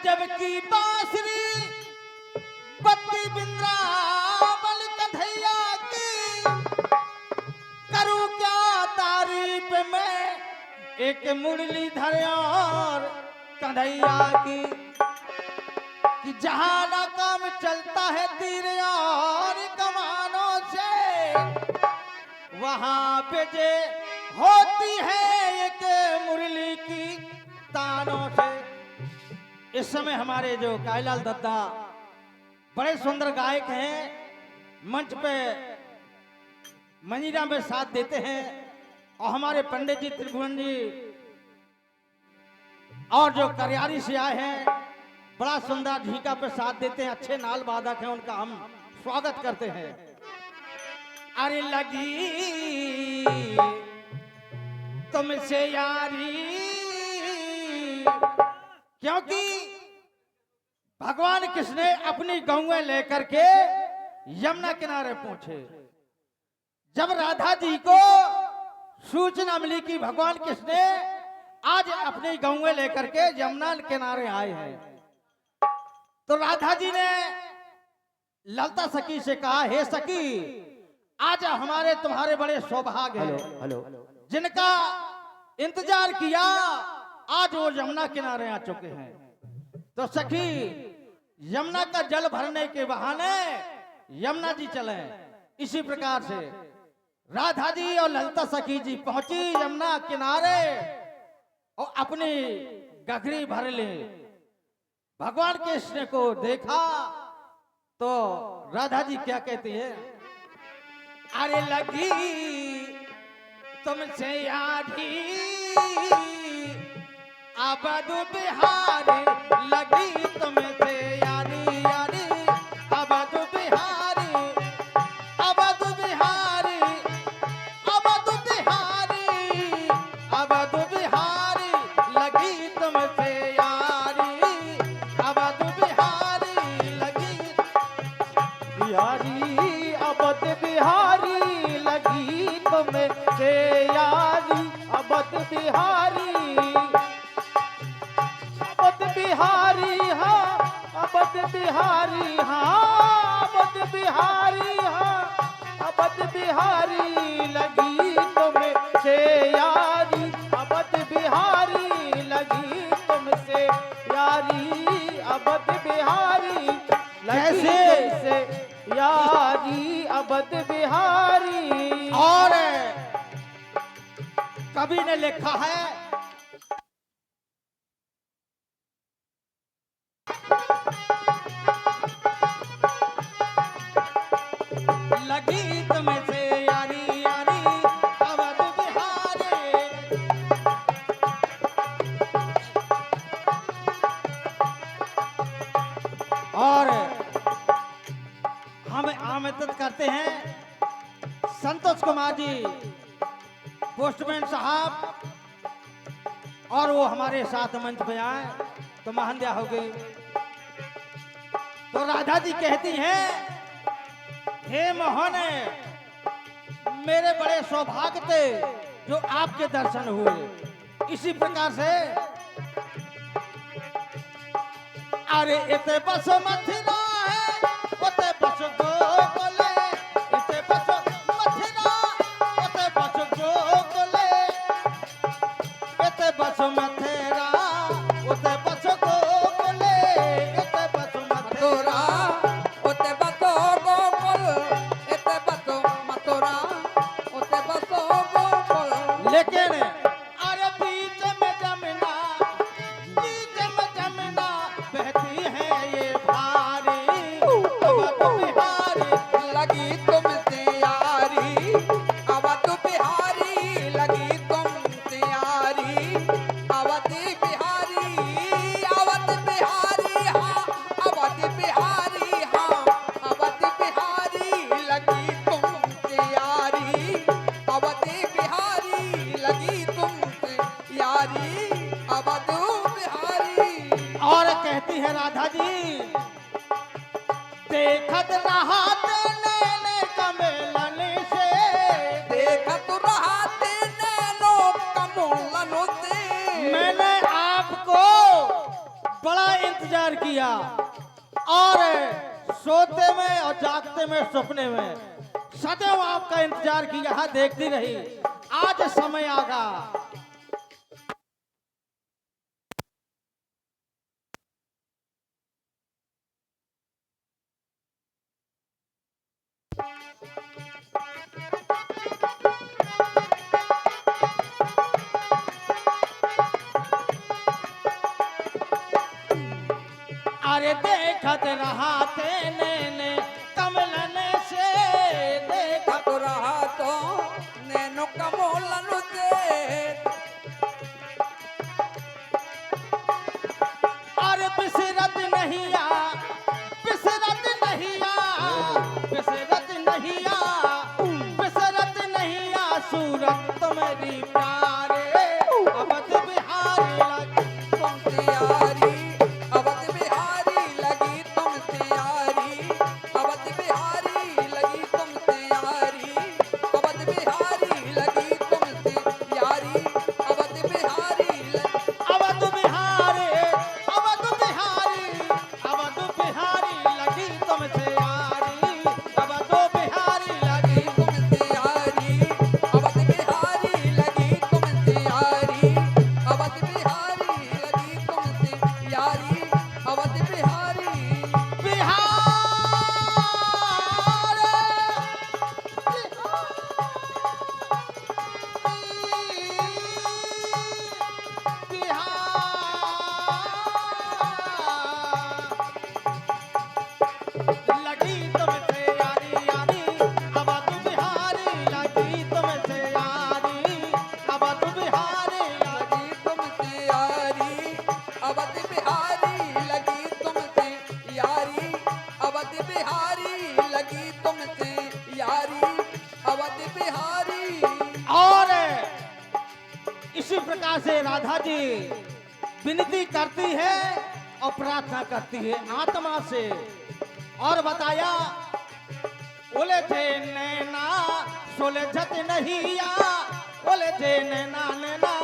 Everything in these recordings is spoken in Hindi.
गजब की बांसुरी बत्ती बिंद्रावल कन्हैया की, करूं क्या तारीफ में एक मुरलीधर और कन्हैया की, कि जहां ना काम चलता है तीर और कमानों से, वहां पे जे होती है एक मुरली की तानों से। इस समय हमारे जो कायलाल दत्ता बड़े सुंदर गायक हैं, मंच पे मंजीरा में साथ देते हैं, और हमारे पंडित जी त्रिभुवन जी और जो करियारी से आए हैं बड़ा सुंदर झीका पे साथ देते हैं, अच्छे नाल वादक हैं, उनका हम स्वागत करते हैं। अरे लगी तुमसे यारी, क्योंकि भगवान कृष्ण ने अपनी गौएं लेकर के यमुना किनारे पहुंचे। जब राधा जी को सूचना मिली कि भगवान कृष्ण ने आज अपनी गौएं लेकर के यमुना किनारे आए हैं, तो राधा जी ने ललता सखी से कहा, हे सखी, आज हमारे तुम्हारे बड़े सौभाग्य हैं, जिनका इंतजार किया आज वो यमुना किनारे आ चुके हैं। तो सखी यमुना का जल भरने के बहाने यमुना जी चले। इसी प्रकार से राधा जी और ललता सखी जी पहुंची यमुना किनारे और अपनी गगरी भर ले। भगवान कृष्ण को देखा तो राधा जी क्या कहती है, अरे लगी तुमसे यारी अबदु बिहारी, लगी तुमसे यारी यारी अबदु बिहारी, अबदु बिहारी, अबदु बिहारी, अबदु बिहारी, लगी तुमसे यारी अबदु बिहारी, लगी बिहारी अबद बिहारी, लगी तुमसे यारी अबद बिहारी, अबद बिहारी हाँ, अबद बिहारी हाँ, अबद बिहारी हाँ, अबद बिहारी, लगी तुमसे यारी अबद बिहारी, लगी तुमसे यारी अबद बिहारी, लगी तुमसे यारी अबद बिहारी। और कवि ने लिखा है, लगी तुमसे यारी यारी अवध बिहारी, और हम आमंत्रित करते हैं संतोष कुमार जी पोस्टमैन साहब, और वो हमारे साथ मंच पे आए तो महान्या हो गई। तो राधा जी कहती हैं, हे मोहन, मेरे बड़े सौभाग्य थे जो आपके दर्शन हुए। इसी प्रकार से अरे इते बस मथिना है, उते बस गोकुले, इते बस मथिना, उते बस गोकुले, इते बस मथुरा, उते बस गोकुले, इते बस मथुरा, उते बसो गोकुल, इते बसो मथुरा, उते बसो गोकुल। लेकिन अरे बीच में जमुना, बीच में जमुना बहती है ये भारी अवध बिहारी, लगी तुमसे यारी अवध बिहारी, लगी तुमसे यारी अवध बिहारी, अवध बिहारी हाँ, अवध बिहारी हाँ, अवध बिहारी, लगी तुमसे यारी अवध बिहारी, लगी तुमसे यारी अवध बिहारी। और कहती है राधा जी, देखत रहा नैन कमलन से, देखत रहते नैनो कमलन से, मैंने आपको बड़ा इंतजार किया और सोते में और जागते में सपने में सदैव आपका इंतजार किया, देखती रही। आज समय आगा। अरे देखत रहा तेने कमलन से, देखत रहा तो नैनो कमोलन से। अरे बिसरत नहीं आ, बिसरत नहीं आ, बिसरत नहीं आ, बिसरत नहीं आ सूरत तुम्हारी प्यारे अवध बिहारी लगी तुमसे यारी अवध बिहारी लगी तुमसे यारी अवध बिहारी लगी तुमसे यारी अवध बिहारी लगी तुमसे यारी अवध बिहारी अवध बिहारी, अवध बिहारी, अवध बिहारी लगी तुमसे यारी, अवध बिहारी लगी तुमसे यारी अवध बिहारी लगी तुमसे यारी अवध बिहारी लगी तुमसे यारी अवध बिहारी लगी तुमसे यारी यारी अवध बिहारी लगी तुमसे यारी अवध बिहारी लगी लगी तुमसे यारी अवध बिहारी लगी तुमसे यारी अवध बिहारी लगी तुमसे यारी अवध बिहारी और इसी प्रकार से राधा जी विनती करती है और प्रार्थना करती है आत्मा से। और बताया बोले थे नैना सुलझत नहीं आ, बोले थे नैना नैना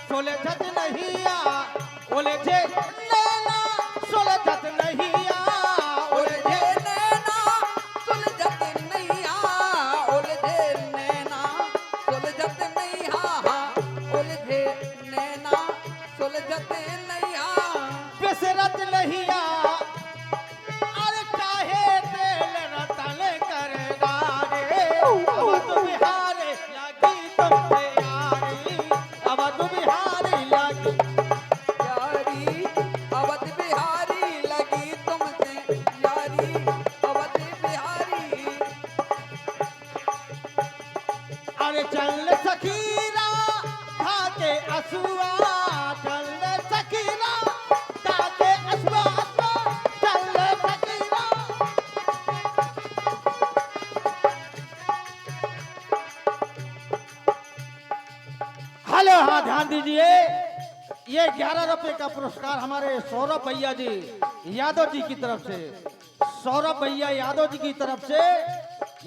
सुलझत नहीं आ, बोले थे नैना सुलझत नहीं आ, बोले थे नैना सुलझत नहीं आ उलझे नैना सुलझत नहीं हा उलझे नैना सुलझत नहीं आ बिसरत नहीं आ, अरे काहे तेल रतन कर डारे अवध बिहारी लगी तुमसे यारी अवध बिहारी लगी यारी अवध बिहारी लगी तुमसे यारी अवध बिहारी अरे चल सखीरा धाके असुआ, चल सखीरा धाके असुआ, चल सखीरा। हेलो, हाँ ध्यान दीजिए, ये 11 रुपए का पुरस्कार हमारे सौरभ भैया जी यादव जी की तरफ से, सौरभ भैया यादव जी की तरफ से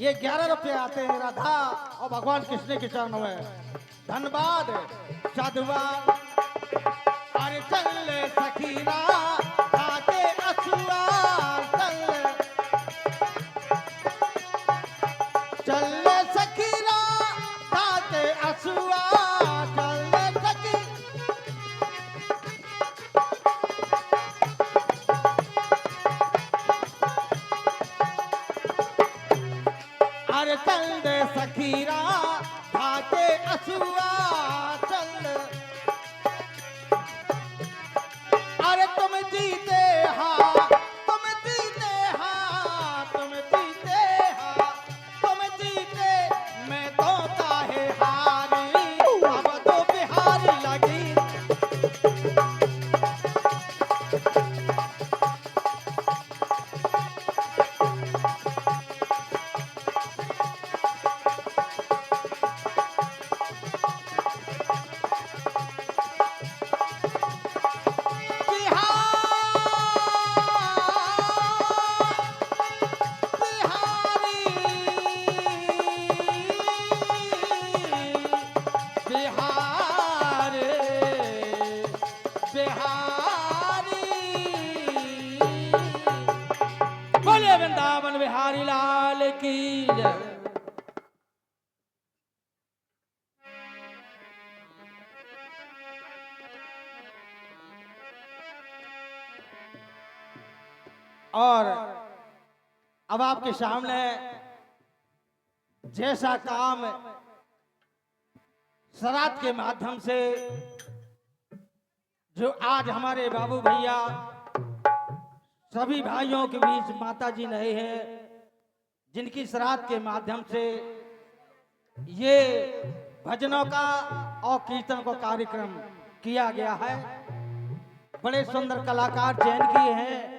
ये 11 रुपए आते हैं राधा और भगवान कृष्ण के चरणों में। धन्यवाद साधुवाद। अरे चल सखीरा आके असुआ, चल सखीरा आके असुआ, चल सखी। अरे चल दे सखीरा धाके असुआ, चल। अरे तुम जीते हाँ, तुम जीते हाँ, तुम जीते हाँ, तुम जीते मैं तो काहे हारी अब तो बिहारी लगी। की जय। और अब आपके सामने जैसा काम श्राद्ध के माध्यम से जो आज हमारे बाबू भैया सभी भाइयों के बीच माता जी रहे हैं, जिनकी श्राद्ध के माध्यम से ये भजनों का और कीर्तन का कार्यक्रम किया गया है। बड़े सुंदर कलाकार चयन किए हैं।